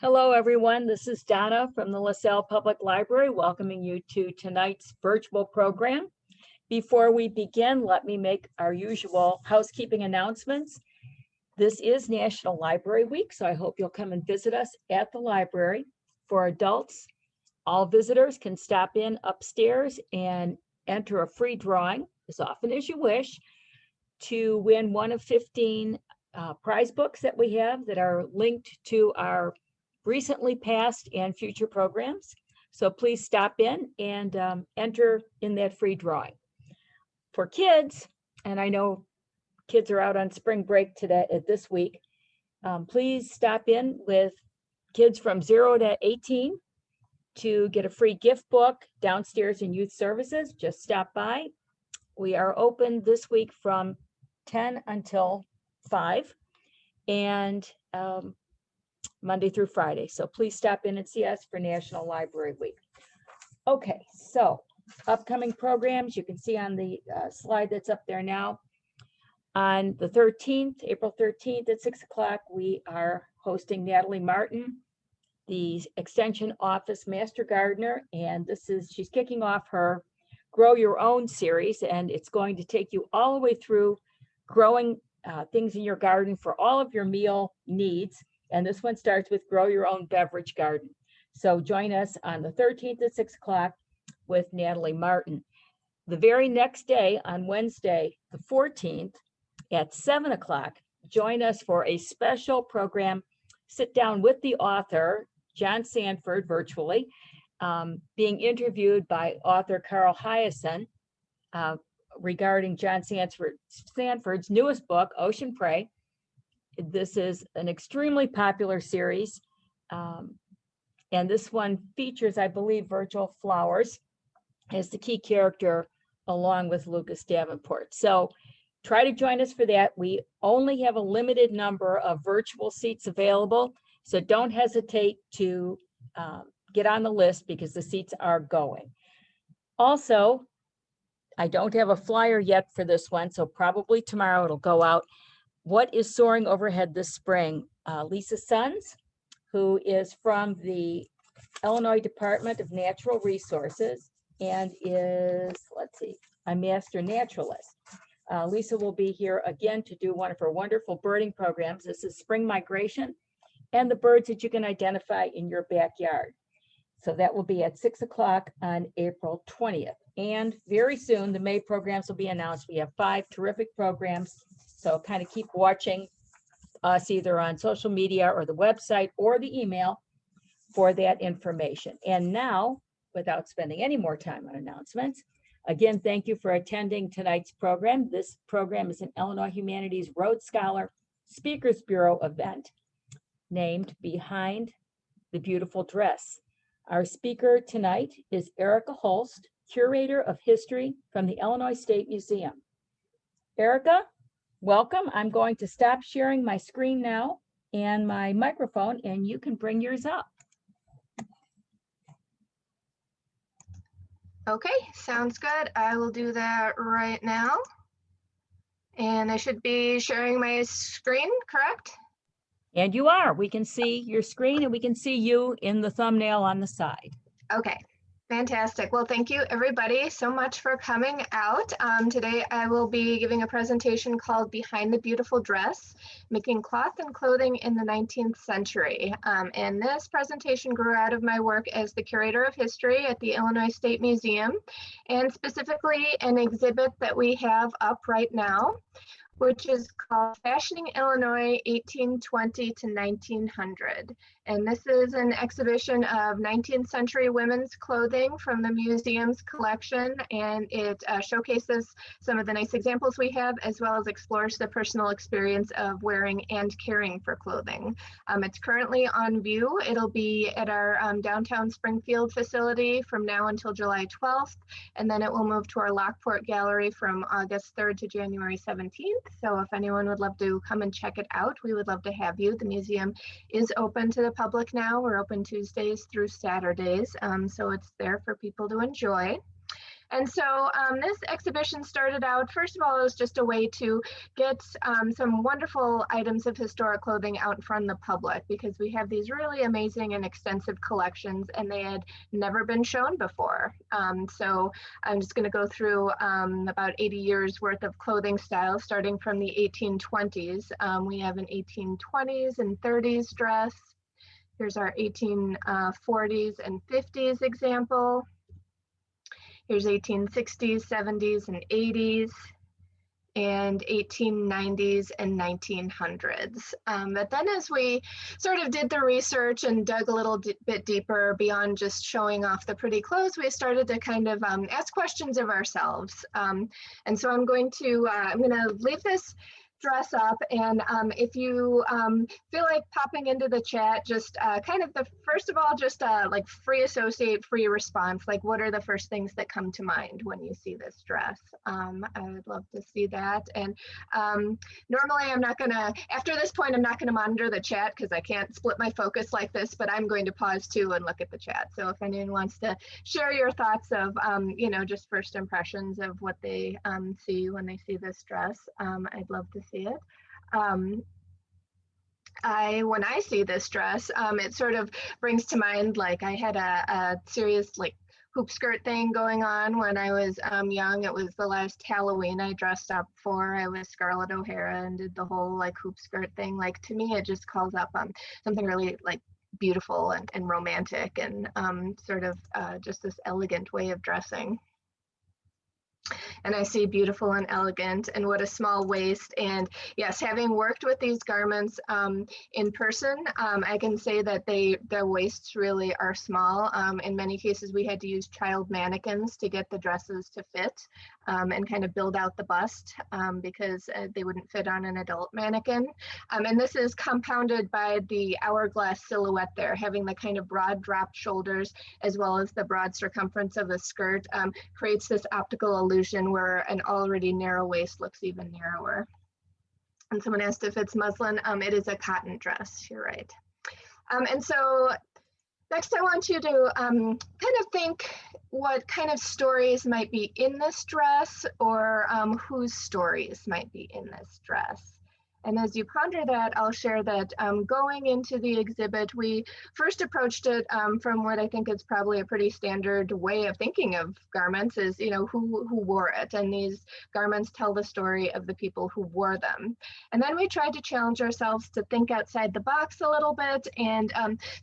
Hello, everyone. This is Donna from the LaSalle Public Library, welcoming you to tonight's virtual program. Before we begin, let me make our usual housekeeping announcements. This is National Library Week, so I hope you'll come and visit us at the library. For adults, all visitors can stop in upstairs and enter a free drawing as often as you wish to win one of 15 prize books that we have that are linked to our recently past and future programs. So please stop in and enter in that free drawing. For kids, and I know kids are out on spring break today, this week, please stop in with kids from 0 to 18 to get a free gift book downstairs in youth services. Just stop by. We are open this week from 10 until 5 and Monday through Friday. So please stop in and see us for National Library Week. Okay, so upcoming programs you can see on the slide that's up there now. On the 13th, April 13th at 6 o'clock, we are hosting Natalie Martin, the Extension Office Master Gardener, and she's kicking off her Grow Your Own series, and it's going to take you all the way through growing things in your garden for all of your meal needs. And this one starts with Grow Your Own Beverage Garden. So join us on the 13th at 6 o'clock with Natalie Martin. The very next day, on Wednesday, the 14th at 7 o'clock, join us for a special program. Sit down with the author, John Sandford, virtually, being interviewed by author Carl Hiaasen regarding John Sandford's newest book, Ocean Prey. This is an extremely popular series, and this one features, I believe, Virgil Flowers as the key character, along with Lucas Davenport. So try to join us for that. We only have a limited number of virtual seats available, so don't hesitate to get on the list because the seats are going. Also, I don't have a flyer yet for this one, so probably tomorrow it'll go out. What is soaring overhead this spring? Lisa Sons, who is from the Illinois Department of Natural Resources and is, a master naturalist. Lisa will be here again to do one of her wonderful birding programs. This is spring migration and the birds that you can identify in your backyard. So that will be at 6 o'clock on April 20th. And very soon, the May programs will be announced. We have 5 terrific programs. So kind of keep watching us either on social media or the website or the email for that information. And now, without spending any more time on announcements, again, thank you for attending tonight's program. This program is an Illinois Humanities Rhodes Scholar Speakers Bureau event named Behind the Beautiful Dress. Our speaker tonight is Erica Holst, Curator of History from the Illinois State Museum. Erica, welcome. I'm going to stop sharing my screen now and my microphone, and you can bring yours up. Okay, sounds good. I will do that right now. And I should be sharing my screen, correct? And you are. We can see your screen and we can see you in the thumbnail on the side. Okay, fantastic. Well, thank you everybody so much for coming out. Today I will be giving a presentation called Behind the Beautiful Dress, Making Cloth and Clothing in the 19th Century. And this presentation grew out of my work as the Curator of History at the Illinois State Museum, and specifically an exhibit that we have up right now, which is called Fashioning Illinois 1820 to 1900. And this is an exhibition of 19th century women's clothing from the museum's collection, and it showcases some of the nice examples we have, as well as explores the personal experience of wearing and caring for clothing. It's currently on view. It'll be at our downtown Springfield facility from now until July 12th, and then it will move to our Lockport Gallery from August 3rd to January 17th. So if anyone would love to come and check it out, we would love to have you. The museum is open to the public now. We're open Tuesdays through Saturdays, so it's there for people to enjoy. And so this exhibition started out, first of all, it was just a way to get some wonderful items of historic clothing out in front of the public, because we have these really amazing and extensive collections and they had never been shown before. So I'm just going to go through about 80 years worth of clothing styles, starting from the 1820s. We have an 1820s and 30s dress. Here's our 1840s and 50s example. Here's 1860s, 70s, and 80s, and 1890s and 1900s. But then as we sort of did the research and dug a little bit deeper beyond just showing off the pretty clothes, we started to kind of ask questions of ourselves. And so I'm going to leave this dress up, and if you feel like popping into the chat, just kind of first of all, just like free associate, free response, like what are the first things that come to mind when you see this dress? I would love to see that. And normally I'm not gonna, after this point, I'm not gonna monitor the chat because I can't split my focus like this, but I'm going to pause too and look at the chat. So if anyone wants to share your thoughts of, just first impressions of what they see when they see this dress, I'd love to see it. When I see this dress, it sort of brings to mind, like I had a serious like hoop skirt thing going on when I was young. It was the last Halloween I dressed up for. I was Scarlett O'Hara and did the whole like hoop skirt thing. Like to me, it just calls up something really like beautiful and romantic and sort of just this elegant way of dressing. And I see beautiful and elegant, and what a small waist. And yes, having worked with these garments in person, I can say that their waists really are small. In many cases, we had to use child mannequins to get the dresses to fit and kind of build out the bust because they wouldn't fit on an adult mannequin. And this is compounded by the hourglass silhouette there, having the kind of broad dropped shoulders as well as the broad circumference of the skirt creates this optical illusion where an already narrow waist looks even narrower. And someone asked if it's muslin. It is a cotton dress, you're right. And so next I want you to kind of think what kind of stories might be in this dress, or whose stories might be in this dress. And as you ponder that, I'll share that going into the exhibit, we first approached it from what I think is probably a pretty standard way of thinking of garments is, who wore it. And these garments tell the story of the people who wore them. And then we tried to challenge ourselves to think outside the box a little bit and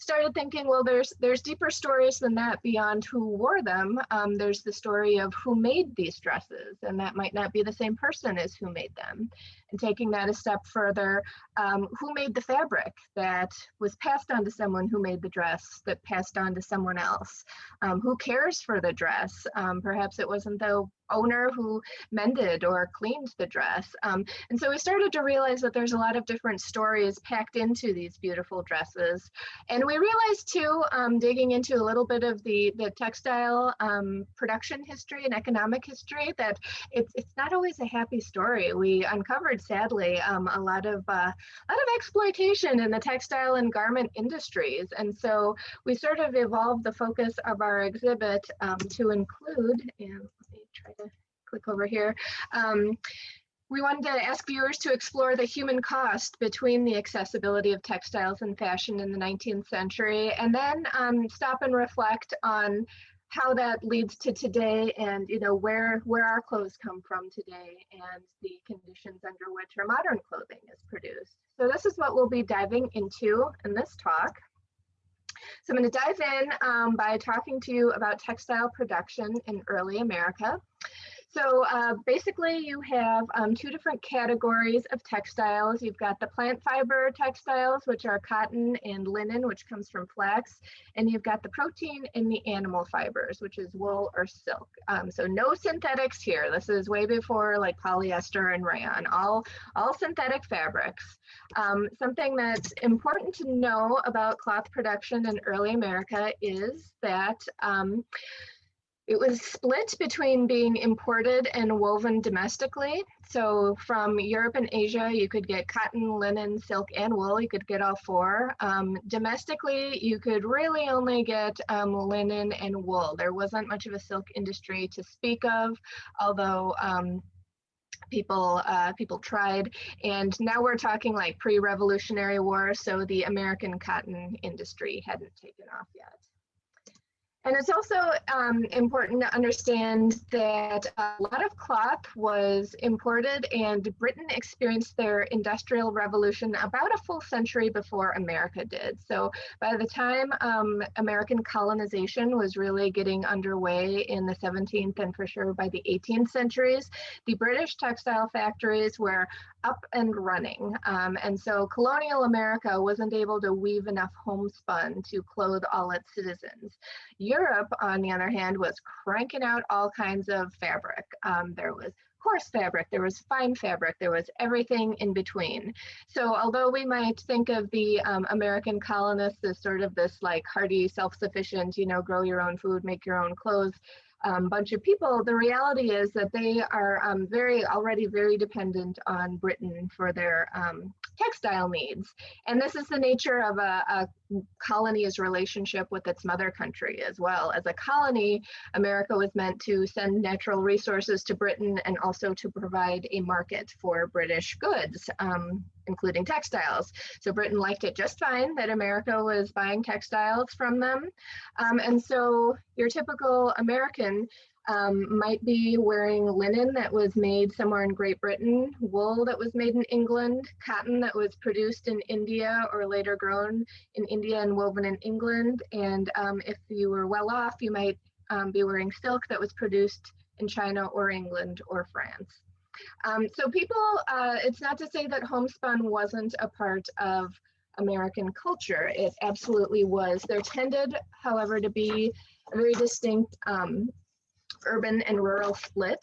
started thinking, well, there's deeper stories than that beyond who wore them. There's the story of who made these dresses, and that might not be the same person as who made them. And taking that a step further, who made the fabric that was passed on to someone who made the dress that passed on to someone else? Who cares for the dress? Perhaps it wasn't the owner who mended or cleaned the dress. And so we started to realize that there's a lot of different stories packed into these beautiful dresses. And we realized too, digging into a little bit of the textile production history and economic history, that it's not always a happy story. We uncovered, sadly, a lot of exploitation in the textile and garment industries. And so we sort of evolved the focus of our exhibit to include, and let me try to click over here. We wanted to ask viewers to explore the human cost between the accessibility of textiles and fashion in the 19th century, and then stop and reflect on how that leads to today, and where our clothes come from today, and the conditions under which our modern clothing is produced. So this is what we'll be diving into in this talk. So I'm going to dive in by talking to you about textile production in early America. So basically you have two different categories of textiles. You've got the plant fiber textiles, which are cotton and linen, which comes from flax. And you've got the protein and the animal fibers, which is wool or silk. So no synthetics here. This is way before like polyester and rayon, all synthetic fabrics. Something that's important to know about cloth production in early America is that It was split between being imported and woven domestically. So from Europe and Asia, you could get cotton, linen, silk, and wool. You could get all four. Domestically, you could really only get linen and wool. There wasn't much of a silk industry to speak of, although people tried. And now we're talking like pre-Revolutionary War, so the American cotton industry hadn't taken off yet. And it's also important to understand that a lot of cloth was imported, and Britain experienced their Industrial Revolution about a full century before America did. So by the time American colonization was really getting underway in the 17th and for sure by the 18th centuries, the British textile factories were up and running. And so colonial America wasn't able to weave enough homespun to clothe all its citizens. Europe, on the other hand, was cranking out all kinds of fabric. There was coarse fabric, there was fine fabric, there was everything in between. So although we might think of the American colonists as sort of this like hardy, self-sufficient, grow your own food, make your own clothes, bunch of people, the reality is that they are already very dependent on Britain for their textile needs. And this is the nature of a colony's relationship with its mother country as well. As a colony, America was meant to send natural resources to Britain and also to provide a market for British goods, including textiles. So Britain liked it just fine that America was buying textiles from them. And so your typical American might be wearing linen that was made somewhere in Great Britain, wool that was made in England, cotton that was produced in India or later grown in India and woven in England. And if you were well off, you might be wearing silk that was produced in China or England or France. So people, it's not to say that homespun wasn't a part of American culture. It absolutely was. There tended, however, to be a very distinct urban and rural split.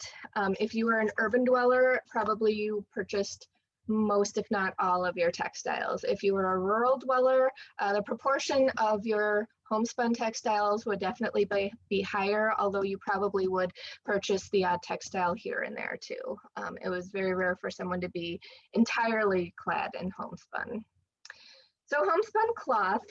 If you were an urban dweller, probably you purchased most, if not all, of your textiles. If you were a rural dweller, the proportion of your homespun textiles would definitely be higher, although you probably would purchase the odd textile here and there too. It was very rare for someone to be entirely clad in homespun. So homespun cloth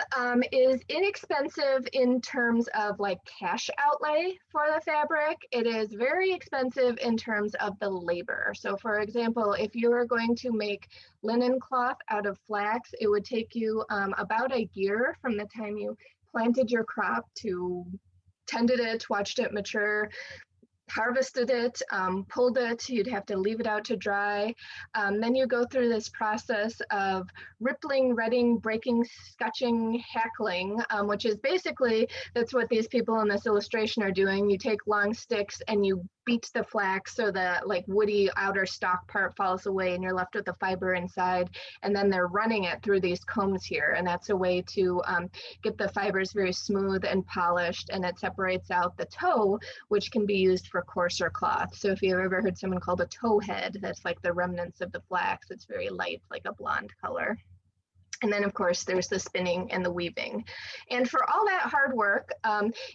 is inexpensive in terms of like cash outlay for the fabric. It is very expensive in terms of the labor. So for example, if you were going to make linen cloth out of flax, it would take you about a year from the time you planted your crop to tended it, watched it mature, harvested it, pulled it, you'd have to leave it out to dry. Then you go through this process of rippling, retting, breaking, scutching, hackling, which is basically, that's what these people in this illustration are doing. You take long sticks and you beat the flax so the like woody outer stalk part falls away and you're left with the fiber inside. And then they're running it through these combs here. And that's a way to get the fibers very smooth and polished, and it separates out the tow, which can be used for coarser cloth. So if you've ever heard someone called a tow head, that's like the remnants of the flax. It's very light, like a blonde color. And then, of course, there's the spinning and the weaving. And for all that hard work,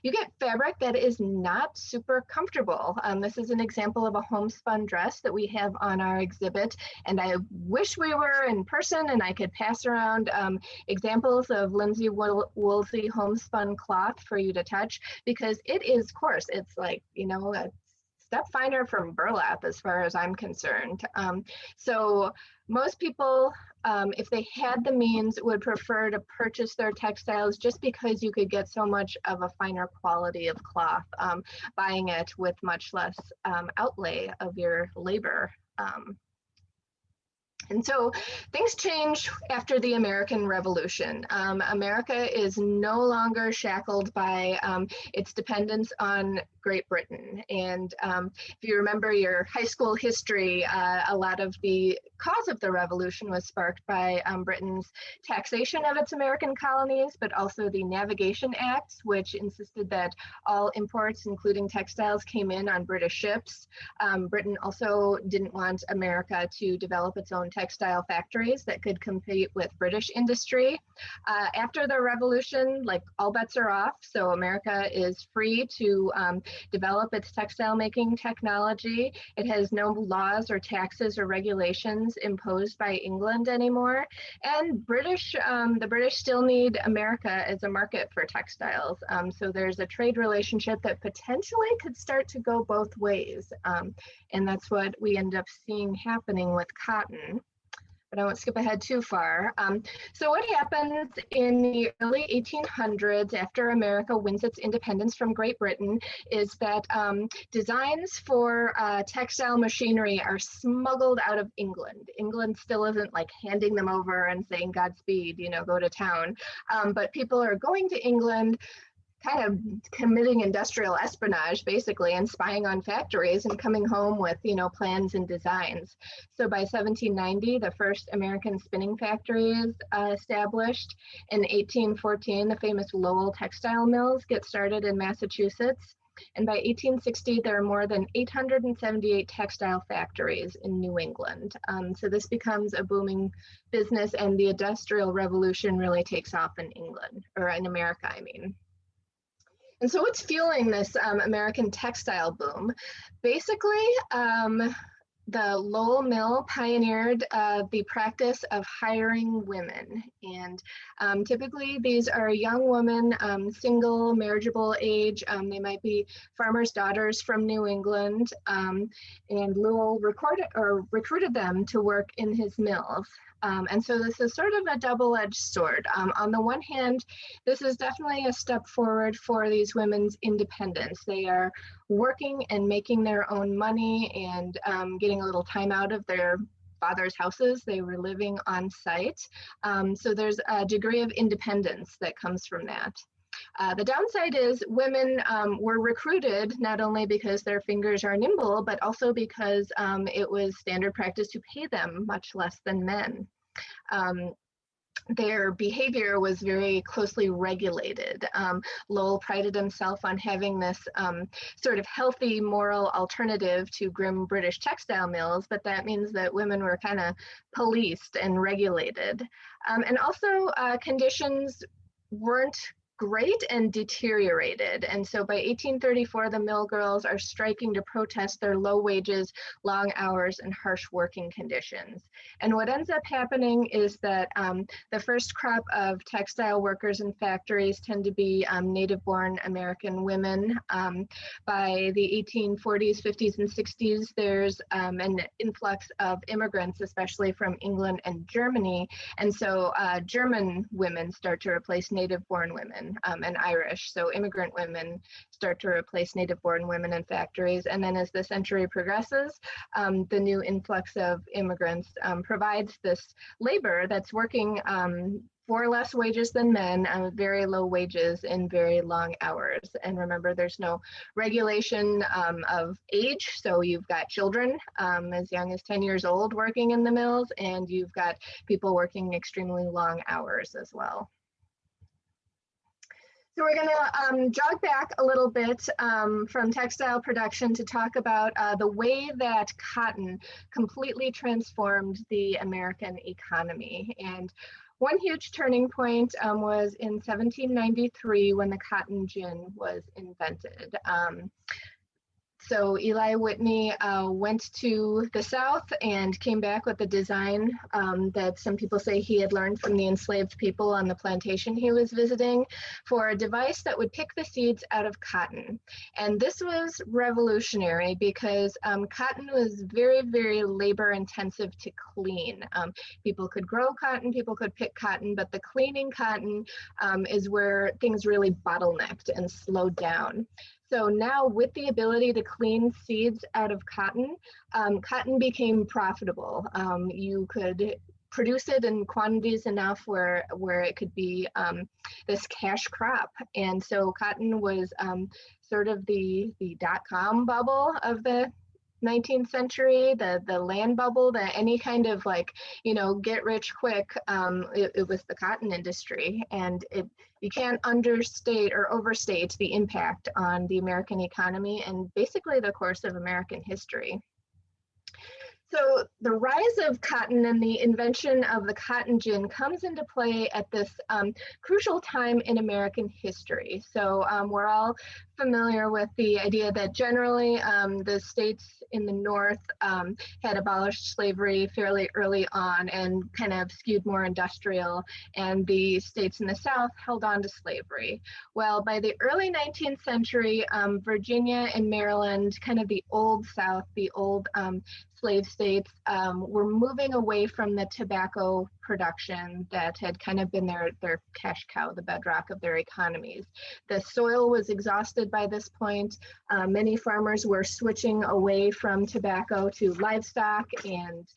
you get fabric that is not super comfortable. This is an example of a homespun dress that we have on our exhibit. And I wish we were in person and I could pass around examples of Lindsay Woolsey homespun cloth for you to touch, because it is coarse. It's like, a step finer from burlap as far as I'm concerned. So most people, if they had the means, would prefer to purchase their textiles just because you could get so much of a finer quality of cloth, buying it with much less outlay of your labor. And so things change after the American Revolution. America is no longer shackled by its dependence on Great Britain. And if you remember your high school history, a lot of the cause of the revolution was sparked by Britain's taxation of its American colonies, but also the Navigation Acts, which insisted that all imports, including textiles, came in on British ships. Britain also didn't want America to develop its own textile factories that could compete with British industry. After the revolution, like all bets are off, so America is free to develop its textile making technology. It has no laws or taxes or regulations imposed by England anymore. And the British still need America as a market for textiles. So there's a trade relationship that potentially could start to go both ways. And that's what we end up seeing happening with cotton. But I won't skip ahead too far. So what happens in the early 1800s after America wins its independence from Great Britain is that designs for textile machinery are smuggled out of England. England still isn't like handing them over and saying Godspeed, go to town. But people are going to England, kind of committing industrial espionage basically and spying on factories and coming home with plans and designs. So by 1790 the first American spinning factory is established. In 1814 the famous Lowell textile mills get started in Massachusetts, and by 1860 there are more than 878 textile factories in New England. So this becomes a booming business, and the Industrial Revolution really takes off in England, or in America I mean. And so what's fueling this American textile boom? Basically, the Lowell Mill pioneered the practice of hiring women. And typically these are young women, single, marriageable age. They might be farmers' daughters from New England. And Lowell recruited them to work in his mills. And so this is sort of a double-edged sword. On the one hand, this is definitely a step forward for these women's independence. They are working and making their own money and getting a little time out of their father's houses. They were living on site. So there's a degree of independence that comes from that. The downside is women were recruited not only because their fingers are nimble, but also because it was standard practice to pay them much less than men. Their behavior was very closely regulated. Lowell prided himself on having this sort of healthy moral alternative to grim British textile mills, but that means that women were kind of policed and regulated. And also conditions weren't great and deteriorated. And so by 1834, the mill girls are striking to protest their low wages, long hours, and harsh working conditions. And what ends up happening is that the first crop of textile workers in factories tend to be native-born American women. By the 1840s, 50s, and 60s, there's an influx of immigrants, especially from England and Germany. And so German women start to replace native-born women. And Irish. So immigrant women start to replace native-born women in factories. And then as the century progresses, the new influx of immigrants provides this labor that's working for less wages than men, very low wages and very long hours. And remember, there's no regulation of age. So you've got children as young as 10 years old working in the mills, and you've got people working extremely long hours as well. So we're going to jog back a little bit from textile production to talk about the way that cotton completely transformed the American economy. And one huge turning point was in 1793 when the cotton gin was invented. So Eli Whitney went to the South and came back with a design that some people say he had learned from the enslaved people on the plantation he was visiting, for a device that would pick the seeds out of cotton. And this was revolutionary because cotton was very, very labor intensive to clean. People could grow cotton, people could pick cotton, but the cleaning cotton is where things really bottlenecked and slowed down. So now with the ability to clean seeds out of cotton, cotton became profitable. You could produce it in quantities enough where it could be this cash crop. And so cotton was sort of the dot-com bubble of the 19th century, the land bubble, any kind of get rich quick, it was the cotton industry. And you can't understate or overstate the impact on the American economy and basically the course of American history. So the rise of cotton and the invention of the cotton gin comes into play at this crucial time in American history. So we're all familiar with the idea that generally the states in the North had abolished slavery fairly early on and kind of skewed more industrial, and the states in the South held on to slavery. Well, by the early 19th century, Virginia and Maryland, kind of the old South, the old slave states, were moving away from the tobacco production that had kind of been their cash cow, the bedrock of their economies. The soil was exhausted by this point. Many farmers were switching away from tobacco to livestock and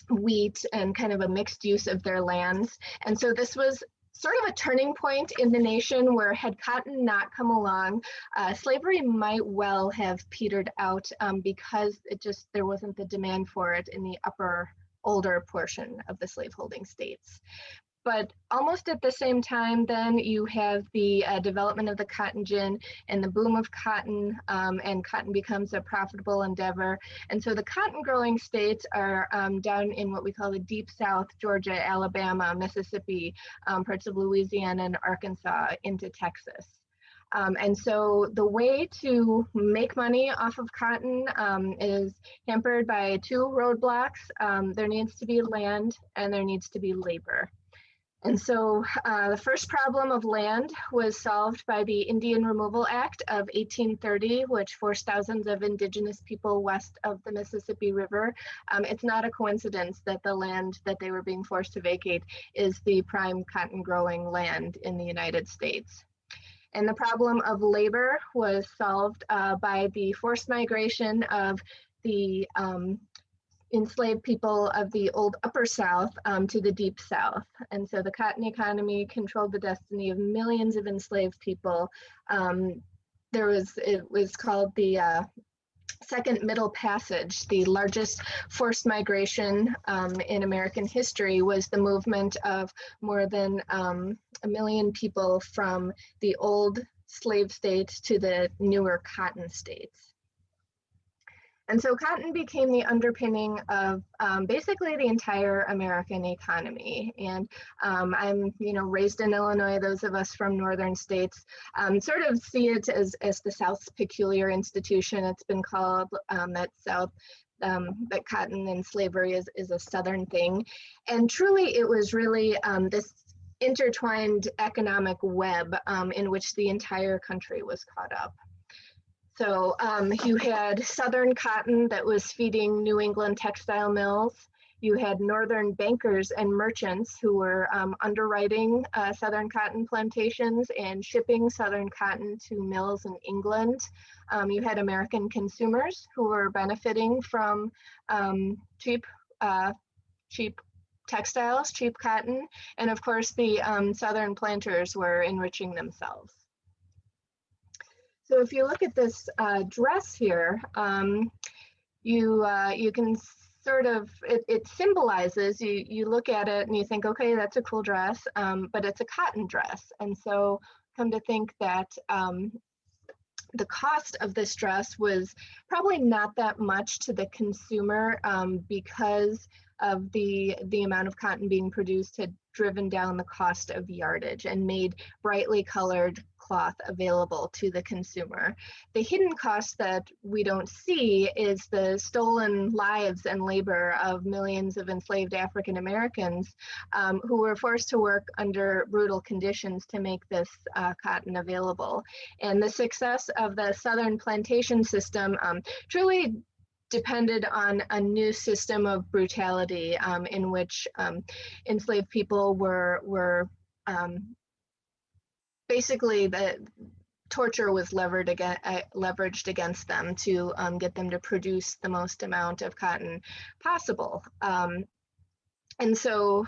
wheat and kind of a mixed use of their lands. And so this was sort of a turning point in the nation where, had cotton not come along, slavery might well have petered out because there wasn't the demand for it in the older portion of the slaveholding states. But almost at the same time, then you have the development of the cotton gin and the boom of cotton, and cotton becomes a profitable endeavor. And so the cotton growing states are down in what we call the Deep South: Georgia, Alabama, Mississippi, parts of Louisiana and Arkansas into Texas. And so the way to make money off of cotton is hampered by two roadblocks. There needs to be land and there needs to be labor. And so the first problem of land was solved by the Indian Removal Act of 1830, which forced thousands of indigenous people west of the Mississippi River. It's not a coincidence that the land that they were being forced to vacate is the prime cotton growing land in the United States. And the problem of labor was solved by the forced migration of the enslaved people of the old Upper South to the Deep South. And so the cotton economy controlled the destiny of millions of enslaved people. It was called the Second Middle Passage. The largest forced migration in American history was the movement of more than 1 million people from the old slave states to the newer cotton states. And so cotton became the underpinning of basically the entire American economy. And I'm, raised in Illinois. Those of us from northern states sort of see it as the South's peculiar institution. It's been called that cotton and slavery is a Southern thing. And truly, it was really this intertwined economic web in which the entire country was caught up. So you had Southern cotton that was feeding New England textile mills. You had Northern bankers and merchants who were underwriting Southern cotton plantations and shipping Southern cotton to mills in England. You had American consumers who were benefiting from cheap textiles, cheap cotton, and of course the Southern planters were enriching themselves. So if you look at this dress here, you can sort of, it symbolizes, you look at it and you think, okay, that's a cool dress, but it's a cotton dress. And so come to think that the cost of this dress was probably not that much to the consumer because of the amount of cotton being produced had driven down the cost of yardage and made brightly colored cloth available to the consumer. The hidden cost that we don't see is the stolen lives and labor of millions of enslaved African Americans who were forced to work under brutal conditions to make this cotton available. And the success of the Southern plantation system truly depended on a new system of brutality in which enslaved people were basically, the torture was leveraged against them to get them to produce the most amount of cotton possible. And so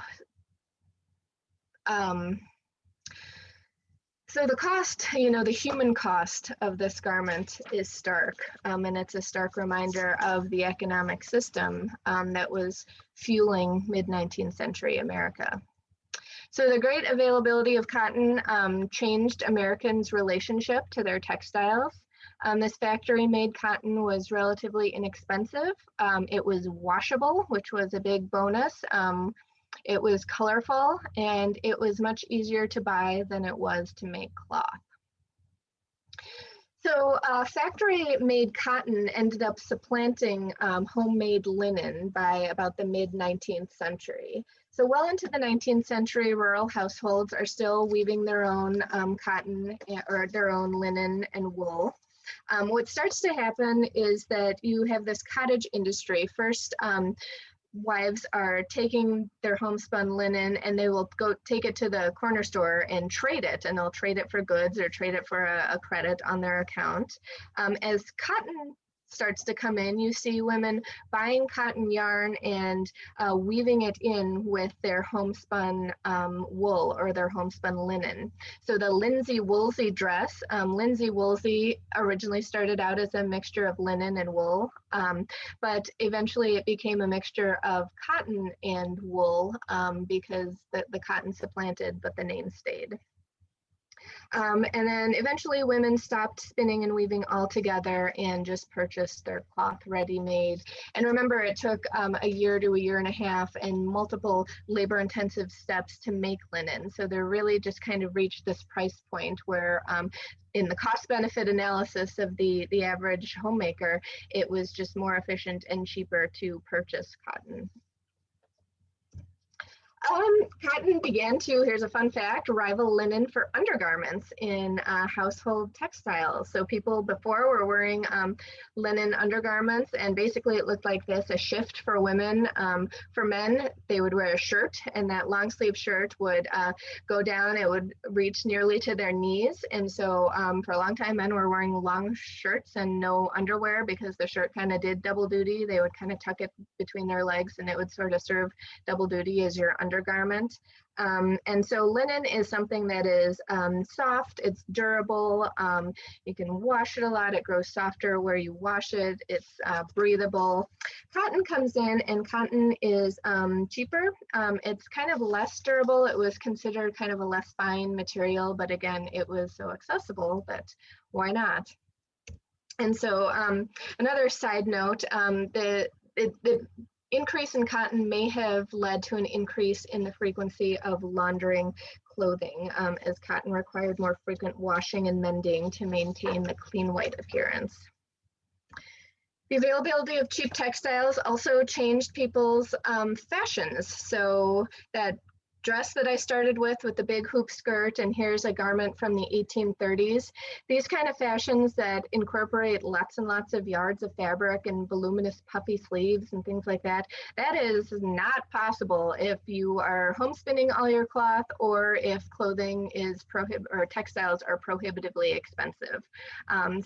the cost, the human cost of this garment is stark, and it's a stark reminder of the economic system that was fueling mid-19th century America. So the great availability of cotton changed Americans' relationship to their textiles. This factory-made cotton was relatively inexpensive. It was washable, which was a big bonus. It was colorful, and it was much easier to buy than it was to make cloth. So factory-made cotton ended up supplanting homemade linen by about the mid-19th century. So well into the 19th century, rural households are still weaving their own cotton or their own linen and wool. What starts to happen is that you have this cottage industry. First, wives are taking their homespun linen and they will go take it to the corner store and trade it, and they'll trade it for goods or trade it for a credit on their account. As cotton starts to come in, you see women buying cotton yarn and weaving it in with their homespun wool or their homespun linen. So the linsey woolsey dress, linsey woolsey originally started out as a mixture of linen and wool, but eventually it became a mixture of cotton and wool because the cotton supplanted, but the name stayed. And then eventually women stopped spinning and weaving altogether and just purchased their cloth ready-made. And remember, it took a year to a year and a half and multiple labor-intensive steps to make linen. So they're really just kind of reached this price point where in the cost-benefit analysis of the average homemaker, it was just more efficient and cheaper to purchase cotton. Cotton began to, here's a fun fact, rival linen for undergarments in household textiles. So people before were wearing linen undergarments, and basically it looked like this, a shift for women. For men, they would wear a shirt, and that long sleeve shirt would go down, it would reach nearly to their knees. And so for a long time, men were wearing long shirts and no underwear because the shirt kind of did double duty. They would kind of tuck it between their legs and it would sort of serve double duty as your undergarment. And so linen is something that is soft, it's durable, you can wash it a lot, it grows softer where you wash it, it's breathable. Cotton comes in and cotton is cheaper. It's kind of less durable. It was considered kind of a less fine material, but again, it was so accessible that why not? And so another side note, the increase in cotton may have led to an increase in the frequency of laundering clothing, as cotton required more frequent washing and mending to maintain the clean white appearance. The availability of cheap textiles also changed people's fashions. So that dress that I started with the big hoop skirt, and here's a garment from the 1830s. These kind of fashions that incorporate lots and lots of yards of fabric and voluminous puffy sleeves and things like that, that is not possible if you are home spinning all your cloth or if clothing is or textiles are prohibitively expensive.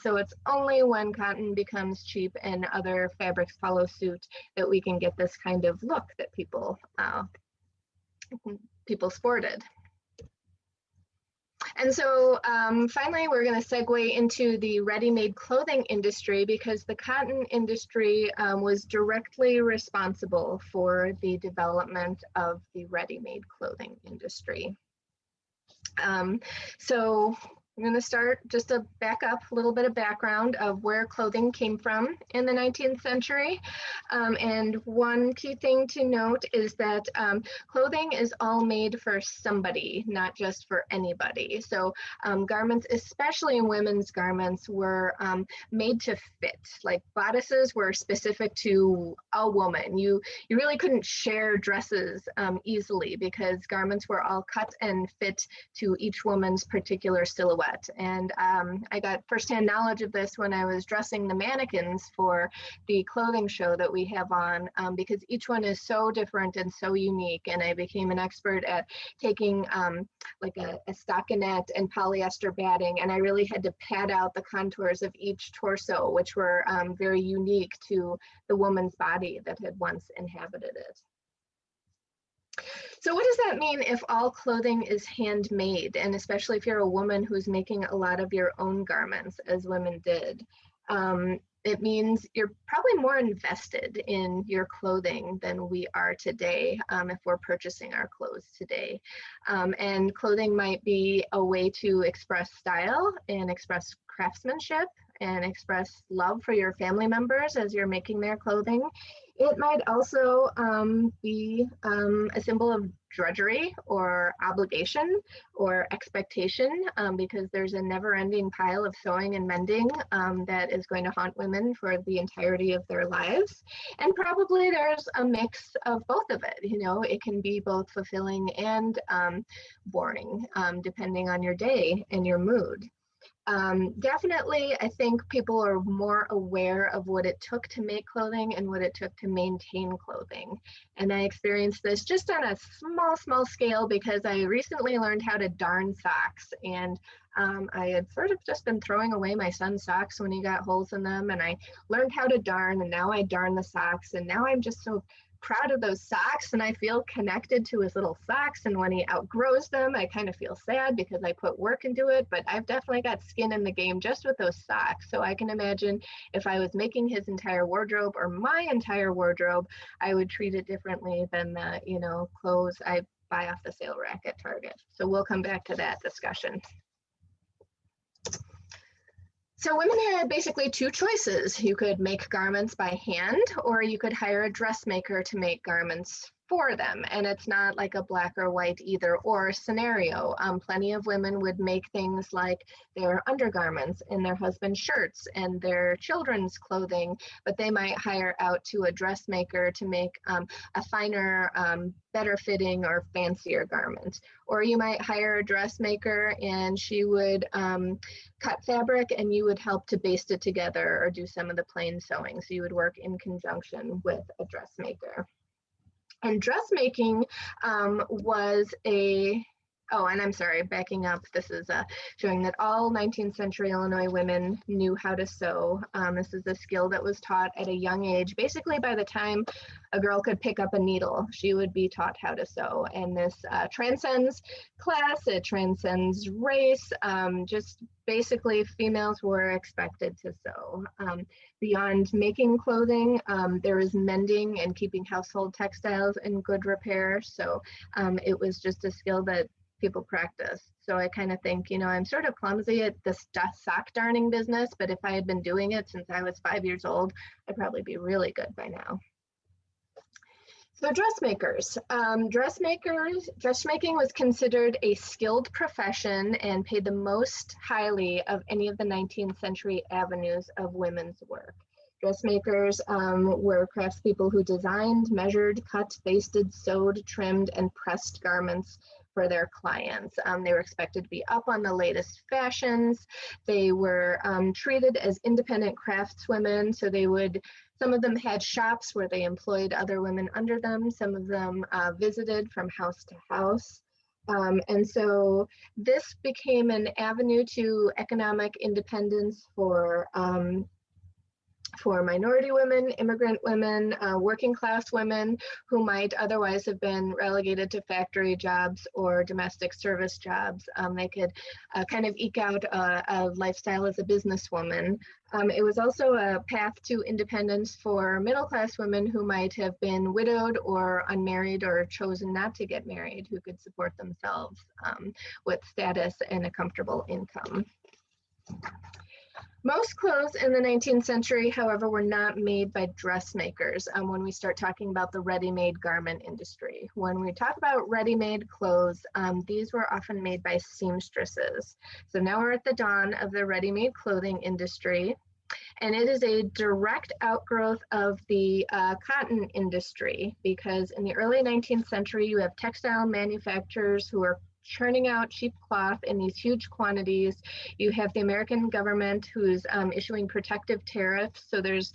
So it's only when cotton becomes cheap and other fabrics follow suit that we can get this kind of look that people sported. And so finally, we're going to segue into the ready-made clothing industry because the cotton industry was directly responsible for the development of the ready-made clothing industry. So I'm going to start just to back up a little bit of background of where clothing came from in the 19th century. And one key thing to note is that clothing is all made for somebody, not just for anybody. So garments, especially women's garments, were made to fit. Like bodices were specific to a woman. You really couldn't share dresses easily because garments were all cut and fit to each woman's particular silhouette. And I got firsthand knowledge of this when I was dressing the mannequins for the clothing show that we have on, because each one is so different and so unique. And I became an expert at taking like a stockinette and polyester batting, and I really had to pad out the contours of each torso, which were very unique to the woman's body that had once inhabited it. So what does that mean if all clothing is handmade, and especially if you're a woman who's making a lot of your own garments, as women did? It means you're probably more invested in your clothing than we are today if we're purchasing our clothes today. And clothing might be a way to express style and express craftsmanship and express love for your family members as you're making their clothing. It might also be a symbol of drudgery or obligation or expectation, because there's a never-ending pile of sewing and mending that is going to haunt women for the entirety of their lives. And probably there's a mix of both of it. You know, it can be both fulfilling and boring, depending on your day and your mood. Definitely, I think people are more aware of what it took to make clothing and what it took to maintain clothing. And I experienced this just on a small scale because I recently learned how to darn socks. And I had sort of just been throwing away my son's socks when he got holes in them. And I learned how to darn, and now I darn the socks. And now I'm just so proud of those socks, and I feel connected to his little socks. And when he outgrows them, I kind of feel sad because I put work into it, but I've definitely got skin in the game just with those socks. So I can imagine if I was making his entire wardrobe or my entire wardrobe, I would treat it differently than the, you know, clothes I buy off the sale rack at Target. So we'll come back to that discussion. So women had basically two choices. You could make garments by hand, or you could hire a dressmaker to make garments for them. And it's not like a black or white either or scenario. Plenty of women would make things like their undergarments and their husband's shirts and their children's clothing, but they might hire out to a dressmaker to make a finer, better fitting or fancier garment. Or you might hire a dressmaker and she would cut fabric and you would help to baste it together or do some of the plain sewing. So you would work in conjunction with a dressmaker. And dressmaking was a, oh, and I'm sorry, backing up, this is showing that all 19th century Illinois women knew how to sew. This is a skill that was taught at a young age. Basically, by the time a girl could pick up a needle, she would be taught how to sew. And this transcends class, it transcends race. Just basically, females were expected to sew. Beyond making clothing, there was mending and keeping household textiles in good repair. So it was just a skill that people practice. So I kind of think, you know, I'm sort of clumsy at this sock darning business, but if I had been doing it since I was 5 years old, I'd probably be really good by now. So dressmakers. Dressmaking was considered a skilled profession and paid the most highly of any of the 19th century avenues of women's work. Dressmakers were craftspeople who designed, measured, cut, basted, sewed, trimmed, and pressed garments for their clients. They were expected to be up on the latest fashions. They were treated as independent craftswomen, so they would, some of them had shops where they employed other women under them. Some of them visited from house to house. And so this became an avenue to economic independence for minority women, immigrant women, working class women who might otherwise have been relegated to factory jobs or domestic service jobs. They could kind of eke out a lifestyle as a businesswoman. It was also a path to independence for middle class women who might have been widowed or unmarried or chosen not to get married, who could support themselves with status and a comfortable income. Most clothes in the 19th century, however, were not made by dressmakers when we start talking about the ready-made garment industry. When we talk about ready-made clothes, these were often made by seamstresses. So now we're at the dawn of the ready-made clothing industry, and it is a direct outgrowth of the cotton industry, because in the early 19th century, you have textile manufacturers who are churning out cheap cloth in these huge quantities. You have the American government who's issuing protective tariffs, so there's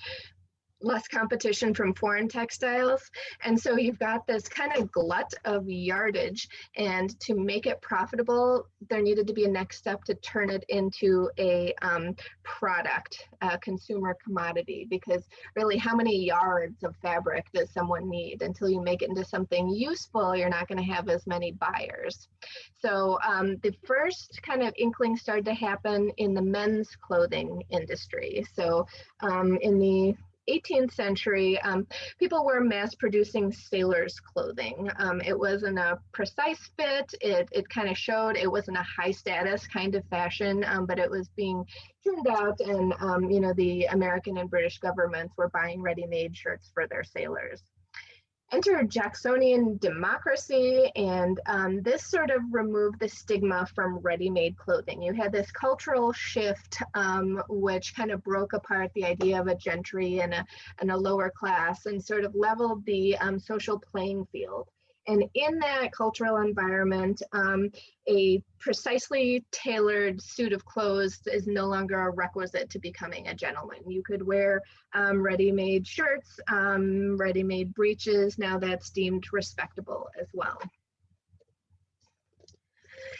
less competition from foreign textiles. And so you've got this kind of glut of yardage, and to make it profitable, there needed to be a next step to turn it into a product, a consumer commodity, because really how many yards of fabric does someone need? Until you make it into something useful, you're not going to have as many buyers. So the first kind of inkling started to happen in the men's clothing industry. So in the 18th century, people were mass producing sailors' clothing. It wasn't a precise fit. It kind of showed it wasn't a high status kind of fashion, but it was being turned out, and the American and British governments were buying ready-made shirts for their sailors. Enter Jacksonian democracy, and this sort of removed the stigma from ready-made clothing. You had this cultural shift, which kind of broke apart the idea of a gentry and a lower class, and sort of leveled the social playing field. And in that cultural environment, a precisely tailored suit of clothes is no longer a requisite to becoming a gentleman. You could wear ready-made shirts, ready-made breeches. Now that's deemed respectable as well.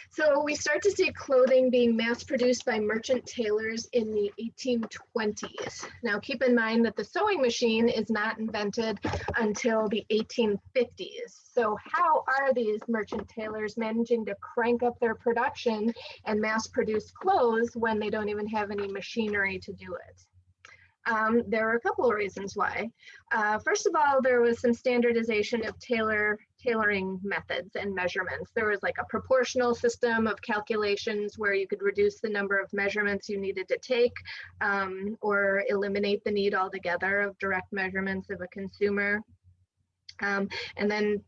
So we start to see clothing being mass produced by merchant tailors in the 1820s. Now keep in mind that the sewing machine is not invented until the 1850s. So how are these merchant tailors managing to crank up their production and mass produce clothes when they don't even have any machinery to do it? There are a couple of reasons why. First of all, there was some standardization of tailoring methods and measurements. There was like a proportional system of calculations where you could reduce the number of measurements you needed to take, or eliminate the need altogether of direct measurements of a consumer. And then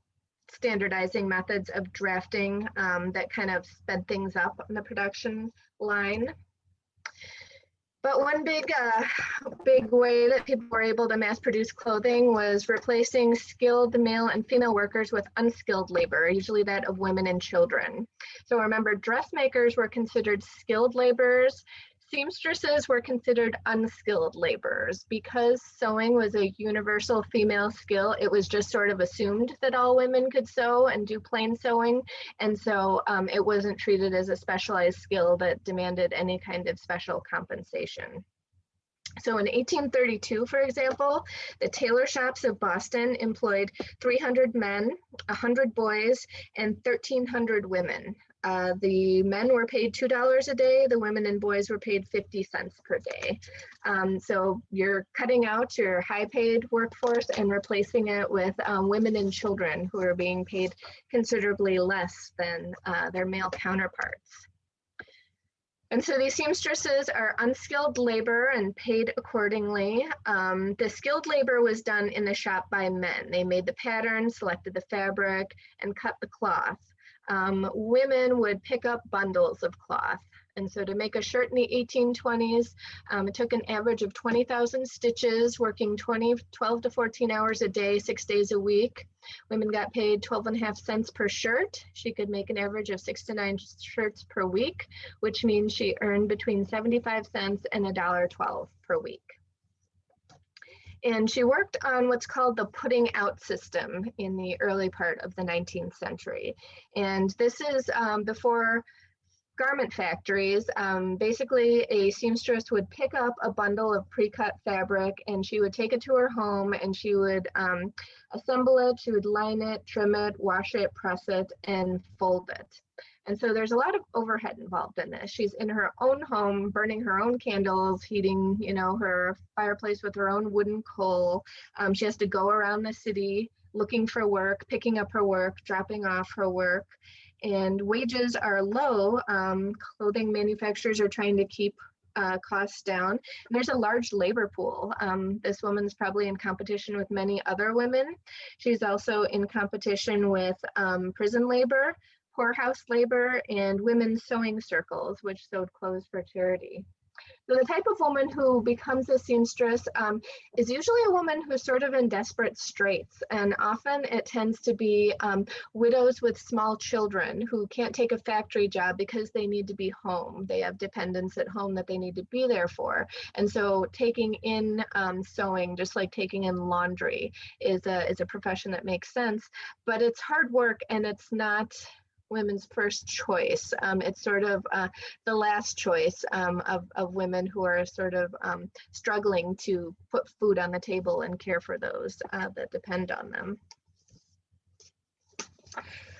standardizing methods of drafting that kind of sped things up on the production line. But one big way that people were able to mass produce clothing was replacing skilled male and female workers with unskilled labor, usually that of women and children. So remember, dressmakers were considered skilled laborers. Seamstresses were considered unskilled laborers. Because sewing was a universal female skill, it was just sort of assumed that all women could sew and do plain sewing. And so it wasn't treated as a specialized skill that demanded any kind of special compensation. So in 1832, for example, the tailor shops of Boston employed 300 men, 100 boys, and 1,300 women. The men were paid $2 a day. The women and boys were paid 50 cents per day. So you're cutting out your high-paid workforce and replacing it with women and children who are being paid considerably less than their male counterparts. And so these seamstresses are unskilled labor and paid accordingly. The skilled labor was done in the shop by men. They made the pattern, selected the fabric, and cut the cloth. Women would pick up bundles of cloth. And so to make a shirt in the 1820s, it took an average of 20,000 stitches, working 12 to 14 hours a day, 6 days a week. Women got paid 12.5 cents per shirt. She could make an average of 6 to 9 shirts per week, which means she earned between 75 cents and $1.12 per week. And she worked on what's called the putting out system in the early part of the 19th century. And this is before garment factories. Basically, a seamstress would pick up a bundle of pre-cut fabric and she would take it to her home and she would assemble it, she would line it, trim it, wash it, press it, and fold it. And so there's a lot of overhead involved in this. She's in her own home, burning her own candles, heating, her fireplace with her own wooden coal. She has to go around the city looking for work, picking up her work, dropping off her work. And wages are low. Clothing manufacturers are trying to keep costs down. And there's a large labor pool. This woman's probably in competition with many other women. She's also in competition with prison labor, poorhouse labor, and women's sewing circles, which sewed clothes for charity. So the type of woman who becomes a seamstress is usually a woman who's sort of in desperate straits. And often it tends to be widows with small children who can't take a factory job because they need to be home. They have dependents at home that they need to be there for. And so taking in sewing, just like taking in laundry, is a profession that makes sense. But it's hard work and it's not women's first choice. It's sort of the last choice of women who are sort of struggling to put food on the table and care for those that depend on them.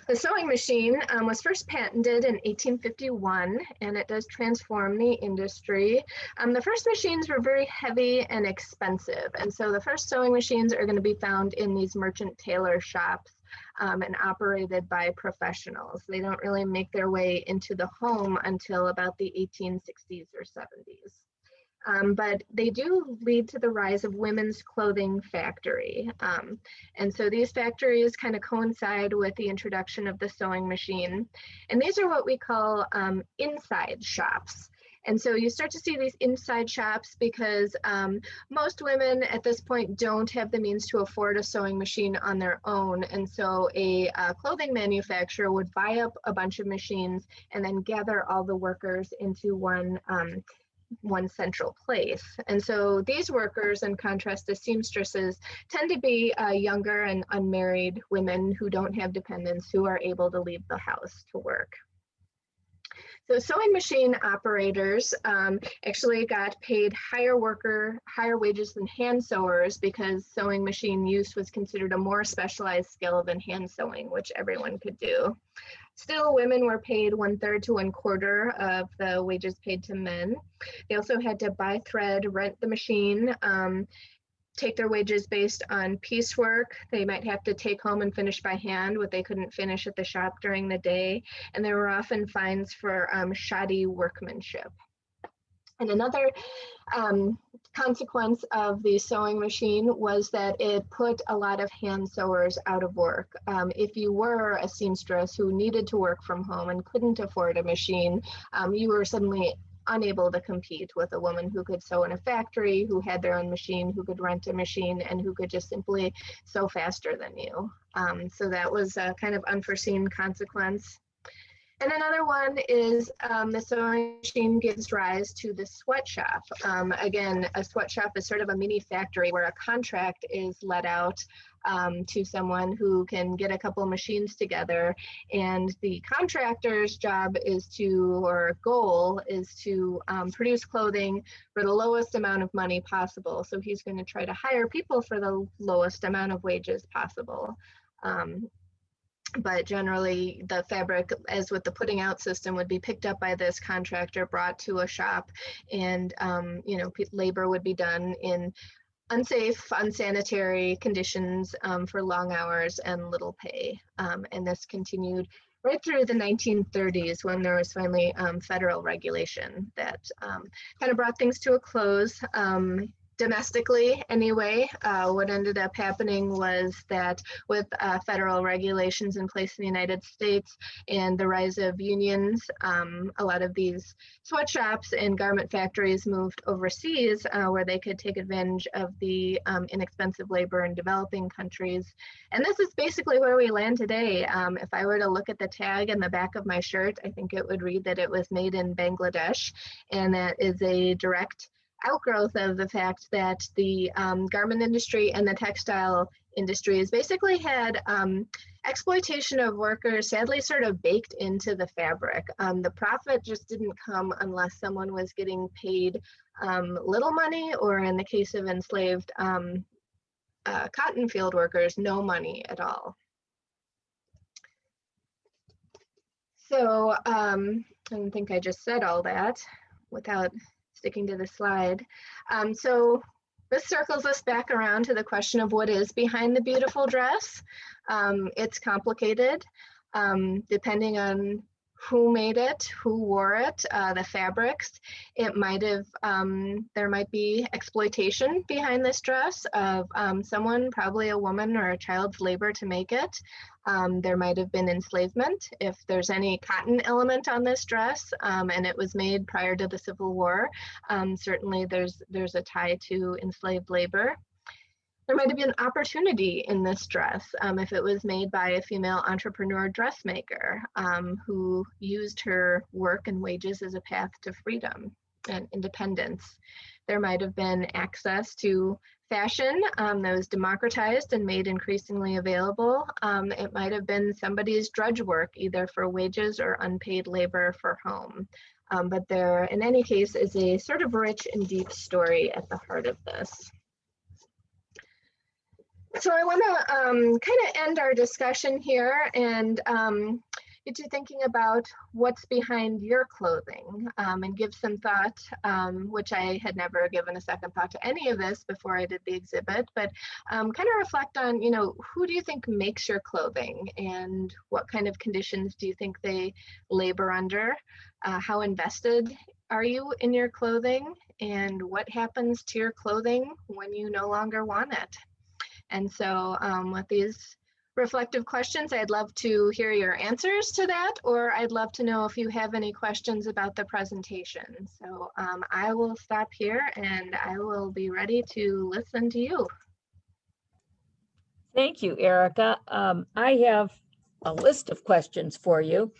The sewing machine was first patented in 1851, and it does transform the industry. The first machines were very heavy and expensive, and so the first sewing machines are going to be found in these merchant tailor shops and operated by professionals. They don't really make their way into the home until about the 1860s or 70s. But they do lead to the rise of women's clothing factory. And so these factories kind of coincide with the introduction of the sewing machine. And these are what we call inside shops. And so you start to see these inside shops because most women at this point don't have the means to afford a sewing machine on their own. And so a clothing manufacturer would buy up a bunch of machines and then gather all the workers into one central place. And so these workers, in contrast to seamstresses, tend to be younger and unmarried women who don't have dependents who are able to leave the house to work. So sewing machine operators actually got paid higher wages than hand sewers because sewing machine use was considered a more specialized skill than hand sewing, which everyone could do. Still, women were paid 1/3 to 1/4 of the wages paid to men. They also had to buy thread, rent the machine, take their wages based on piecework. They might have to take home and finish by hand what they couldn't finish at the shop during the day. And there were often fines for shoddy workmanship. And another consequence of the sewing machine was that it put a lot of hand sewers out of work. If you were a seamstress who needed to work from home and couldn't afford a machine, you were suddenly unable to compete with a woman who could sew in a factory, who had their own machine, who could rent a machine, and who could just simply sew faster than you. So that was a kind of unforeseen consequence. And another one is the sewing machine gives rise to the sweatshop. Again, a sweatshop is sort of a mini factory where a contract is let out to someone who can get a couple machines together. And the contractor's job is to, or goal is to produce clothing for the lowest amount of money possible. So he's going to try to hire people for the lowest amount of wages possible. But generally the fabric, as with the putting out system, would be picked up by this contractor, brought to a shop, and labor would be done in unsafe, unsanitary conditions for long hours and little pay. And this continued right through the 1930s when there was finally federal regulation that kind of brought things to a close. Domestically, anyway, what ended up happening was that with federal regulations in place in the United States and the rise of unions, a lot of these sweatshops and garment factories moved overseas where they could take advantage of the inexpensive labor in developing countries. And this is basically where we land today. If I were to look at the tag in the back of my shirt, I think it would read that it was made in Bangladesh, and that is a direct outgrowth of the fact that the garment industry and the textile industries basically had exploitation of workers sadly sort of baked into the fabric. The profit just didn't come unless someone was getting paid little money, or in the case of enslaved cotton field workers, no money at all. So I think I just said all that without sticking to the slide. So this circles us back around to the question of what is behind the beautiful dress. It's complicated, depending on who made it, who wore it, the fabrics. It might have, there might be exploitation behind this dress of someone, probably a woman or a child's labor to make it. There might have been enslavement if there's any cotton element on this dress and it was made prior to the Civil War. Certainly there's a tie to enslaved labor. There might have been opportunity in this dress if it was made by a female entrepreneur dressmaker who used her work and wages as a path to freedom and independence. There might have been access to fashion that was democratized and made increasingly available. It might have been somebody's drudge work, either for wages or unpaid labor for home. But there, in any case, is a sort of rich and deep story at the heart of this. So I want to kind of end our discussion here and get you thinking about what's behind your clothing and give some thought, which I had never given a second thought to any of this before I did the exhibit, but kind of reflect on, you know, who do you think makes your clothing and what kind of conditions do you think they labor under? How invested are you in your clothing, and what happens to your clothing when you no longer want it? And so with these reflective questions, I'd love to hear your answers to that, or I'd love to know if you have any questions about the presentation. So I will stop here and I will be ready to listen to you. Thank you, Erica. I have a list of questions for you,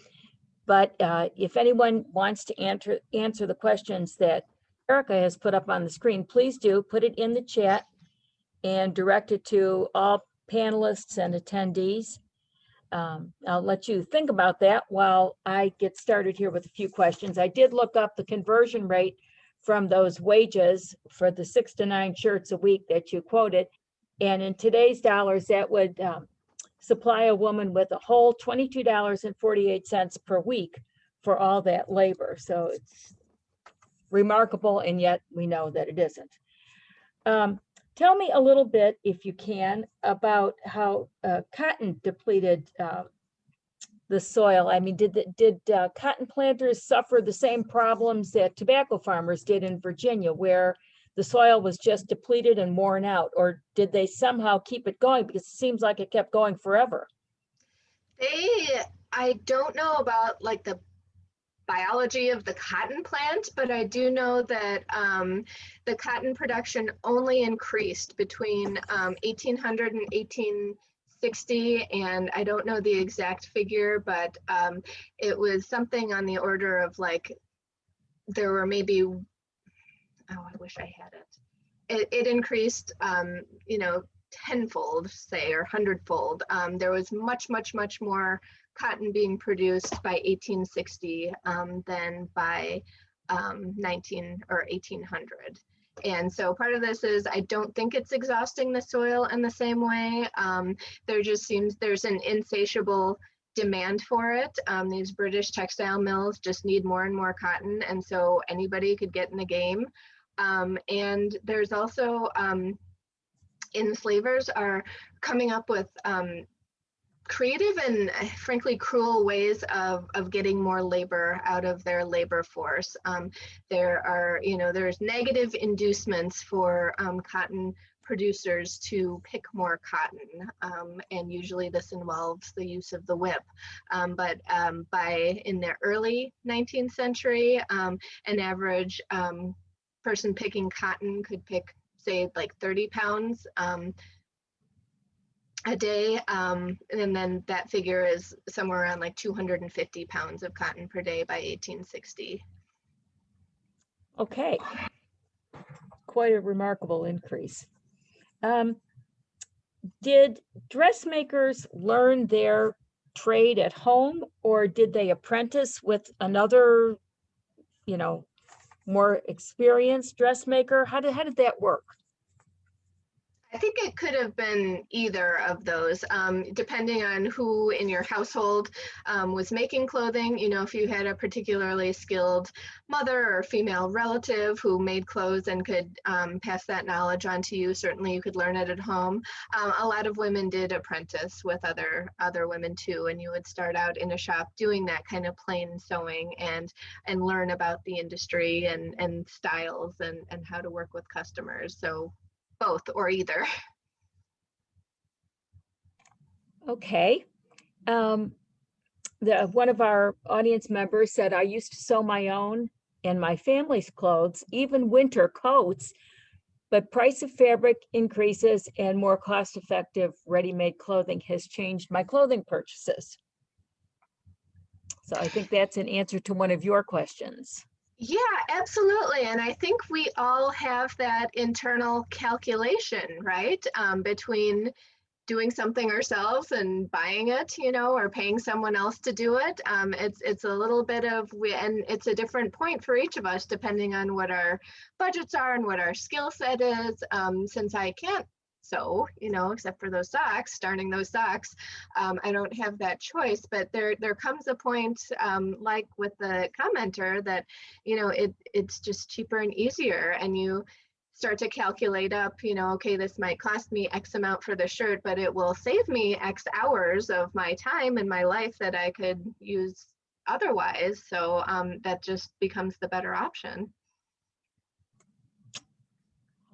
but if anyone wants to answer the questions that Erica has put up on the screen, please do put it in the chat and direct it to all panelists and attendees. I'll let you think about that while I get started here with a few questions. I did look up the conversion rate from those wages for the 6 to 9 shirts a week that you quoted. And in today's dollars, that would supply a woman with a whole $22.48 per week for all that labor. So it's remarkable, and yet we know that it isn't. Tell me a little bit, if you can, about how cotton depleted the soil. I mean, did cotton planters suffer the same problems that tobacco farmers did in Virginia, where the soil was just depleted and worn out, or did they somehow keep it going? Because it seems like it kept going forever. I don't know about like the biology of the cotton plant, but I do know that the cotton production only increased between 1800 and 1860, and I don't know the exact figure, but it was something on the order of like, there were maybe, oh, I wish I had it. It increased, you know, tenfold, say, or hundredfold. There was much more cotton being produced by 1860 than by 1800. And so part of this is, I don't think it's exhausting the soil in the same way. There just seems there's an insatiable demand for it. These British textile mills just need more and more cotton, and so anybody could get in the game. And there's also enslavers are coming up with creative and frankly cruel ways of getting more labor out of their labor force. There are, you know, there's negative inducements for cotton producers to pick more cotton, and usually this involves the use of the whip. But in the early 19th century, an average person picking cotton could pick, say, like 30 pounds a day, and then that figure is somewhere around like 250 pounds of cotton per day by 1860. Okay, quite a remarkable increase. Did dressmakers learn their trade at home, or did they apprentice with another, you know, more experienced dressmaker? How did that work? I think it could have been either of those, depending on who in your household was making clothing. You know, if you had a particularly skilled mother or female relative who made clothes and could pass that knowledge on to you, certainly you could learn it at home. A lot of women did apprentice with other women too, and you would start out in a shop doing that kind of plain sewing and learn about the industry and styles and how to work with customers. So both or either. Okay. One of our audience members said, I used to sew my own and my family's clothes, even winter coats, but price of fabric increases and more cost-effective ready-made clothing has changed my clothing purchases. So I think that's an answer to one of your questions. Yeah, absolutely. And I think we all have that internal calculation, right? Between doing something ourselves and buying it, you know, or paying someone else to do it. It's a little bit of, and it's a different point for each of us, depending on what our budgets are and what our skill set is. Since I can't so, except for those socks, darning those socks, I don't have that choice. But there comes a point, like with the commenter, that, it's just cheaper and easier, and you start to calculate up, okay, this might cost me X amount for the shirt, but it will save me X hours of my time and my life that I could use otherwise. So that just becomes the better option.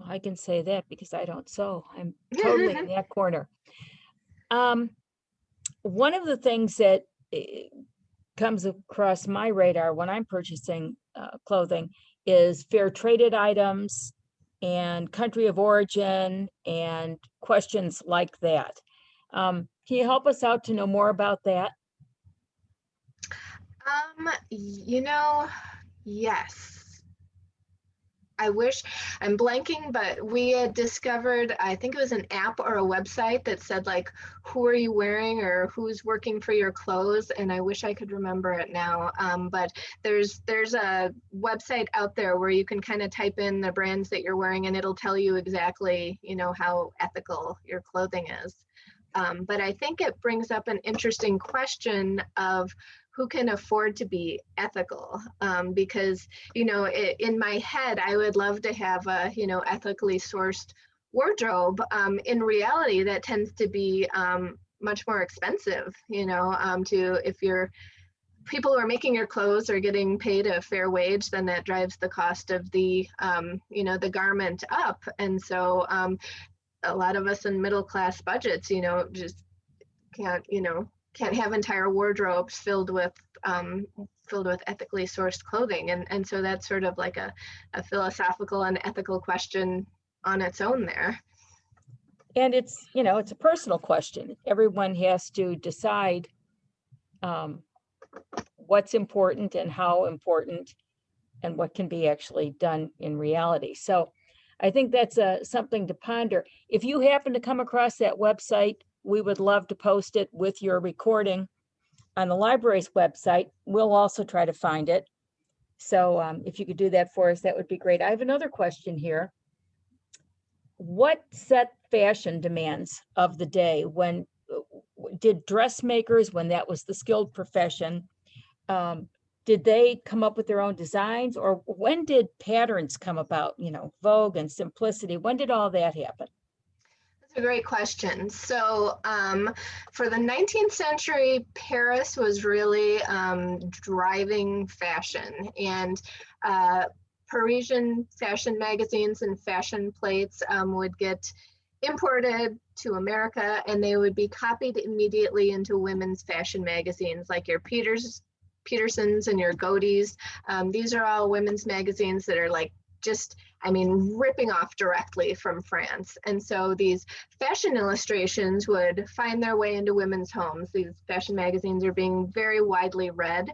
I can say that because I don't sew. I'm totally in that corner. One of the things that comes across my radar when I'm purchasing clothing is fair traded items and country of origin and questions like that. Can you help us out to know more about that? Yes. I wish, I'm blanking, but we had discovered, I think it was an app or a website that said, like, who are you wearing or who's working for your clothes? And I wish I could remember it now. But there's a website out there where you can kind of type in the brands that you're wearing, and it'll tell you exactly, how ethical your clothing is. But I think it brings up an interesting question of who can afford to be ethical, because in my head I would love to have a ethically sourced wardrobe. In reality, that tends to be much more expensive. If you're people who are making your clothes are getting paid a fair wage, then that drives the cost of the the garment up. And so a lot of us in middle class budgets, just can't have entire wardrobes filled with ethically sourced clothing. And so that's sort of like a philosophical and ethical question on its own there. And it's a personal question. Everyone has to decide what's important and how important and what can be actually done in reality. So I think that's something to ponder. If you happen to come across that website, we would love to post it with your recording on the library's website. We'll also try to find it. So if you could do that for us, that would be great. I have another question here. What set fashion demands of the day? When did dressmakers, when that was the skilled profession, did they come up with their own designs, or when did patterns come about? Vogue and simplicity. When did all that happen? That's a great question. So for the 19th century, Paris was really driving fashion, and Parisian fashion magazines and fashion plates would get imported to America, and they would be copied immediately into women's fashion magazines like your Petersons and your Godey's. These are all women's magazines that are like ripping off directly from France. And so these fashion illustrations would find their way into women's homes. These fashion magazines are being very widely read.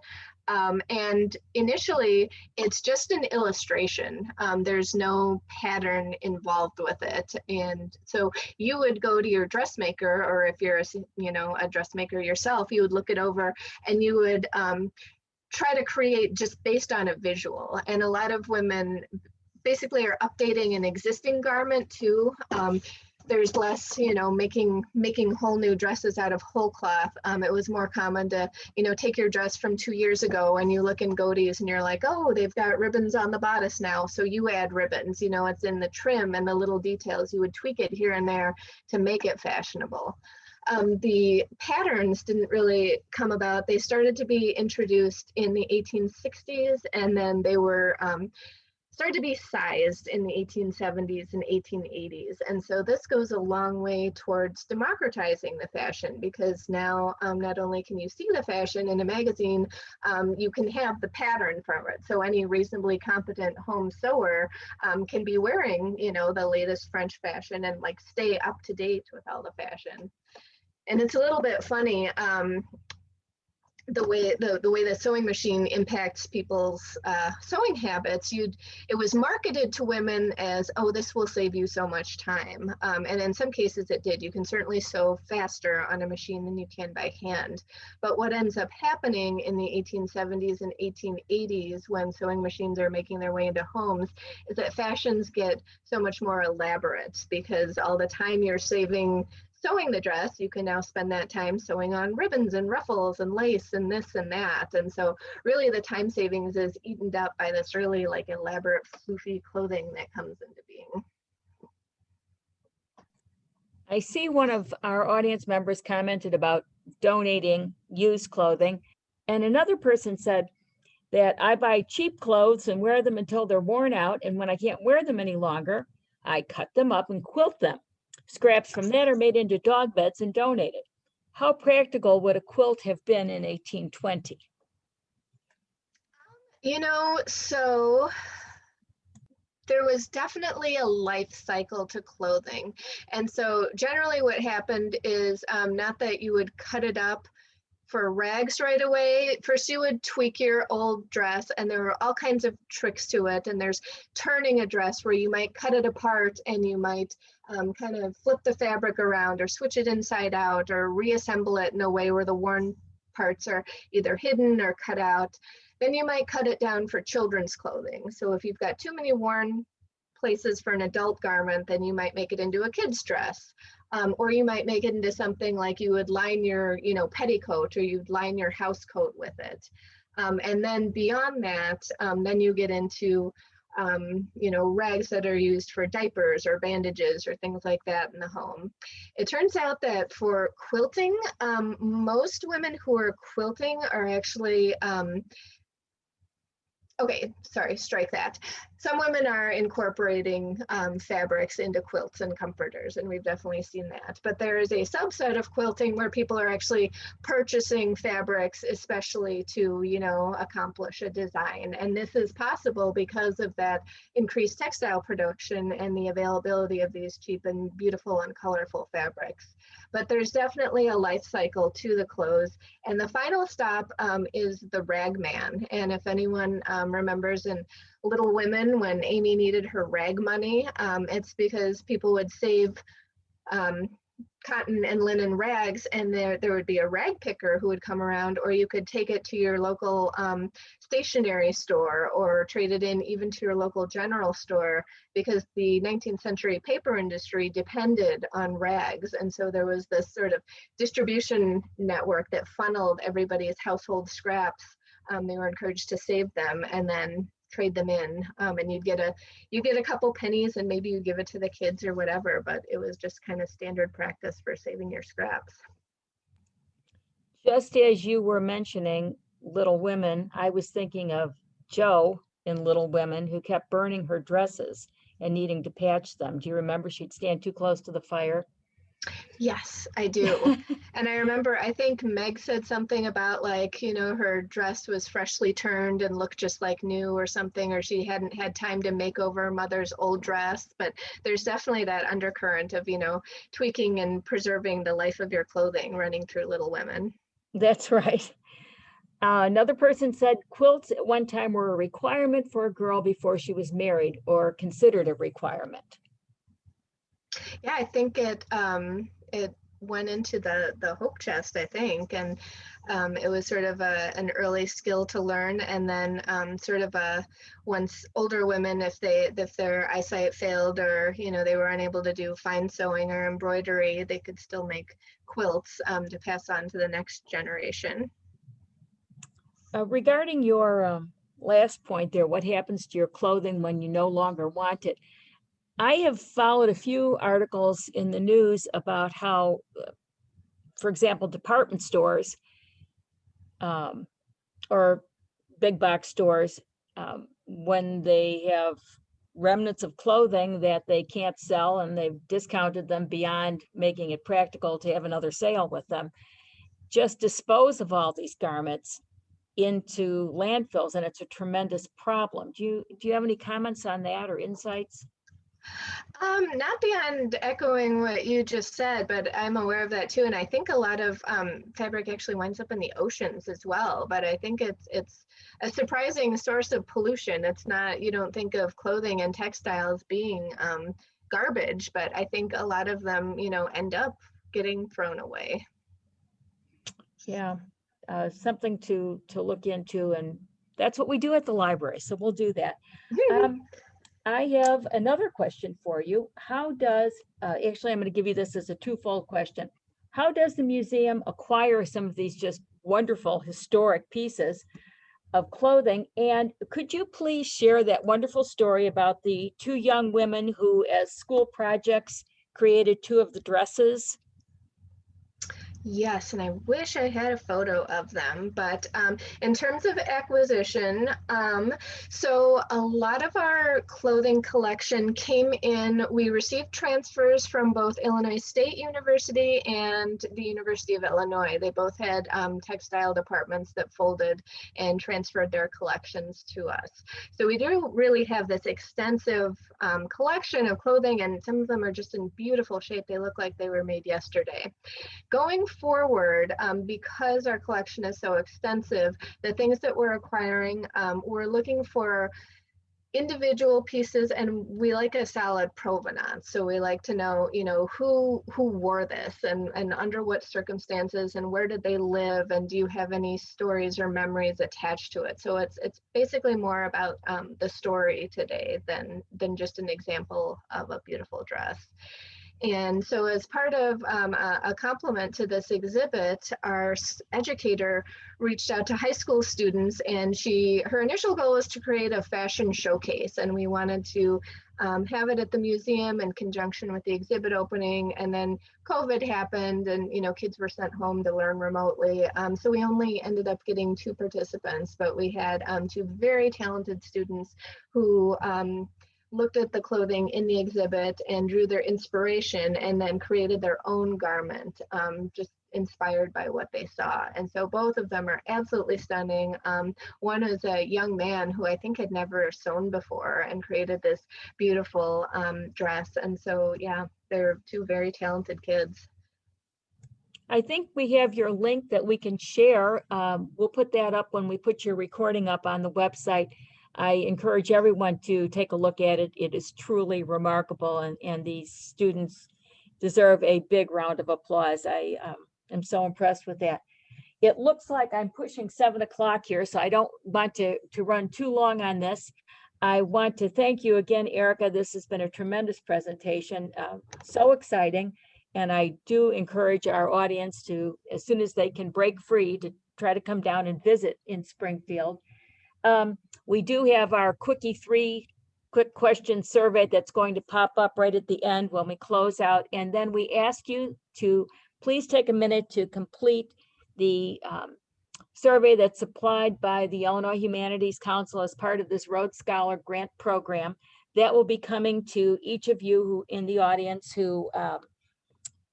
And initially, it's just an illustration. There's no pattern involved with it. And so you would go to your dressmaker, or if you're a dressmaker yourself, you would look it over and you would try to create just based on a visual. And a lot of women basically are updating an existing garment too. There's less, making whole new dresses out of whole cloth. It was more common to, take your dress from 2 years ago and you look in Godey's and you're like, oh, they've got ribbons on the bodice now. So you add ribbons, it's in the trim and the little details. You would tweak it here and there to make it fashionable. The patterns didn't really come about. They started to be introduced in the 1860s, and then they were started to be sized in the 1870s and 1880s. And so this goes a long way towards democratizing the fashion, because now not only can you see the fashion in a magazine, you can have the pattern from it. So any reasonably competent home sewer can be wearing, the latest French fashion and stay up to date with all the fashion. And it's a little bit funny. the way the sewing machine impacts people's sewing habits, it was marketed to women as, oh, this will save you so much time, and in some cases it did. You can certainly sew faster on a machine than you can by hand, but what ends up happening in the 1870s and 1880s, when sewing machines are making their way into homes, is that fashions get so much more elaborate, because all the time you're saving sewing the dress, you can now spend that time sewing on ribbons and ruffles and lace and this and that. And so really the time savings is eaten up by this really like elaborate floofy clothing that comes into being. I see one of our audience members commented about donating used clothing. And another person said that I buy cheap clothes and wear them until they're worn out. And when I can't wear them any longer, I cut them up and quilt them. Scraps from that are made into dog beds and donated. How practical would a quilt have been in 1820? You know, so there was definitely a life cycle to clothing. And so generally what happened is not that you would cut it up for rags right away. First, you would tweak your old dress, and there were all kinds of tricks to it. And there's turning a dress where you might cut it apart and you might kind of flip the fabric around or switch it inside out or reassemble it in a way where the worn parts are either hidden or cut out. Then you might cut it down for children's clothing. So if you've got too many worn places for an adult garment, then you might make it into a kid's dress. Or you might make it into something like you would line your, petticoat, or you'd line your house coat with it. And then beyond that, then you get into, rags that are used for diapers or bandages or things like that in the home. It turns out that for quilting, most women who are quilting are actually, okay, sorry, strike that. Some women are incorporating fabrics into quilts and comforters, and we've definitely seen that. But there is a subset of quilting where people are actually purchasing fabrics, especially to, accomplish a design. And this is possible because of that increased textile production and the availability of these cheap and beautiful and colorful fabrics. But there's definitely a life cycle to the clothes. And the final stop is the rag man. And if anyone remembers in Little Women when Amy needed her rag money, it's because people would save cotton and linen rags, and there would be a rag picker who would come around, or you could take it to your local stationery store or trade it in even to your local general store, because the 19th century paper industry depended on rags. And so there was this sort of distribution network that funneled everybody's household scraps. They were encouraged to save them and then trade them in, and you get a couple pennies, and maybe you give it to the kids or whatever, but it was just kind of standard practice for saving your scraps. Just as you were mentioning Little Women, I was thinking of Jo in Little Women, who kept burning her dresses and needing to patch them. Do you remember? She'd stand too close to the fire. Yes, I do. And I remember, I think Meg said something about her dress was freshly turned and looked just like new or something, or she hadn't had time to make over mother's old dress. But there's definitely that undercurrent of, tweaking and preserving the life of your clothing running through Little Women. That's right. Another person said quilts at one time were a requirement for a girl before she was married, or considered a requirement. Yeah, I think it went into the hope chest, I think, and it was sort of an early skill to learn, and then sort of once older women, if their eyesight failed, or they were unable to do fine sewing or embroidery, they could still make quilts to pass on to the next generation. Regarding your last point there, what happens to your clothing when you no longer want it? I have followed a few articles in the news about how, for example, department stores or big box stores, when they have remnants of clothing that they can't sell and they've discounted them beyond making it practical to have another sale with them, just dispose of all these garments into landfills, and it's a tremendous problem. Do you have any comments on that or insights? Not beyond echoing what you just said, but I'm aware of that too. And I think a lot of fabric actually winds up in the oceans as well. But I think it's a surprising source of pollution. It's not, you don't think of clothing and textiles being garbage, but I think a lot of them, end up getting thrown away. Yeah, something to look into, and that's what we do at the library. So we'll do that. I have another question for you. How does, actually, I'm going to give you this as a twofold question. How does the museum acquire some of these just wonderful historic pieces of clothing? And could you please share that wonderful story about the two young women who, as school projects, created two of the dresses? Yes, and I wish I had a photo of them, but in terms of acquisition, so a lot of our clothing collection came in, we received transfers from both Illinois State University and the University of Illinois. They both had textile departments that folded and transferred their collections to us. So we do really have this extensive collection of clothing, and some of them are just in beautiful shape. They look like they were made yesterday. Going forward, because our collection is so extensive, the things that we're acquiring, we're looking for individual pieces, and we like a solid provenance. So we like to know, who wore this, and under what circumstances, and where did they live, and do you have any stories or memories attached to it? So it's basically more about the story today than just an example of a beautiful dress. And so as part of a complement to this exhibit, our educator reached out to high school students, and her initial goal was to create a fashion showcase. And we wanted to have it at the museum in conjunction with the exhibit opening. And then COVID happened, and kids were sent home to learn remotely. So we only ended up getting 2 participants, but we had 2 very talented students who looked at the clothing in the exhibit and drew their inspiration, and then created their own garment, just inspired by what they saw. And so both of them are absolutely stunning. One is a young man who I think had never sewn before and created this beautiful dress. And so, yeah, they're 2 very talented kids. I think we have your link that we can share. We'll put that up when we put your recording up on the website. I encourage everyone to take a look at it. It is truly remarkable, and these students deserve a big round of applause. I am so impressed with that. It looks like I'm pushing 7 o'clock here, so I don't want to run too long on this. I want to thank you again, Erica. This has been a tremendous presentation, so exciting. And I do encourage our audience to, as soon as they can break free, to try to come down and visit in Springfield. We do have our Quickie 3 quick question survey that's going to pop up right at the end when we close out. And then we ask you to please take a minute to complete the survey that's supplied by the Illinois Humanities Council as part of this Rhodes Scholar Grant Program. That will be coming to each of you who in the audience who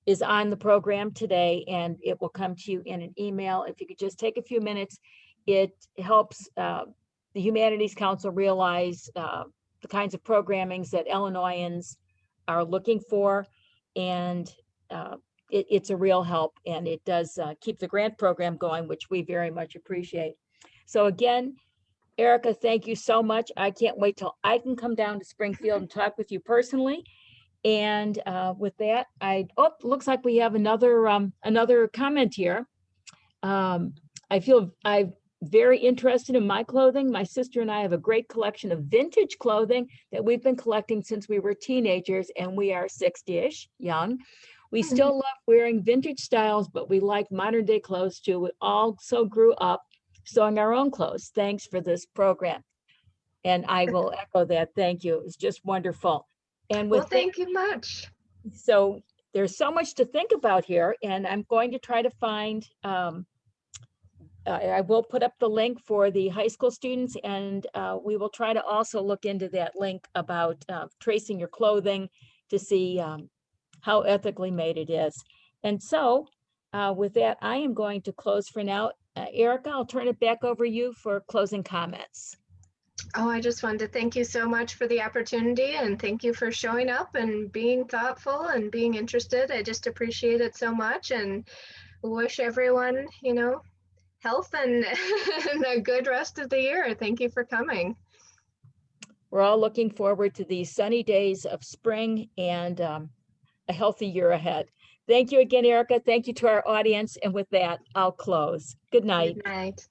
is on the program today, and it will come to you in an email. If you could just take a few minutes, it helps the Humanities Council realize the kinds of programmings that Illinoisans are looking for, and it's a real help, and it does keep the grant program going, which we very much appreciate. So again, Erica, thank you so much. I can't wait till I can come down to Springfield and talk with you personally. And with that, looks like we have another comment here. I feel I'm very interested in my clothing. My sister and I have a great collection of vintage clothing that we've been collecting since we were teenagers, and we are 60-ish, young. We still love wearing vintage styles, but we like modern day clothes too. We also grew up sewing our own clothes. Thanks for this program. And I will echo that. Thank you. It was just wonderful. And with thank you much. So there's so much to think about here, and I'm going to try to find, I will put up the link for the high school students, and we will try to also look into that link about tracing your clothing to see how ethically made it is. And so with that, I am going to close for now. Erica, I'll turn it back over to you for closing comments. Oh, I just wanted to thank you so much for the opportunity and thank you for showing up and being thoughtful and being interested. I just appreciate it so much and wish everyone, health and, and a good rest of the year. Thank you for coming. We're all looking forward to these sunny days of spring and a healthy year ahead. Thank you again, Erica. Thank you to our audience. And with that, I'll close. Good night. Good night.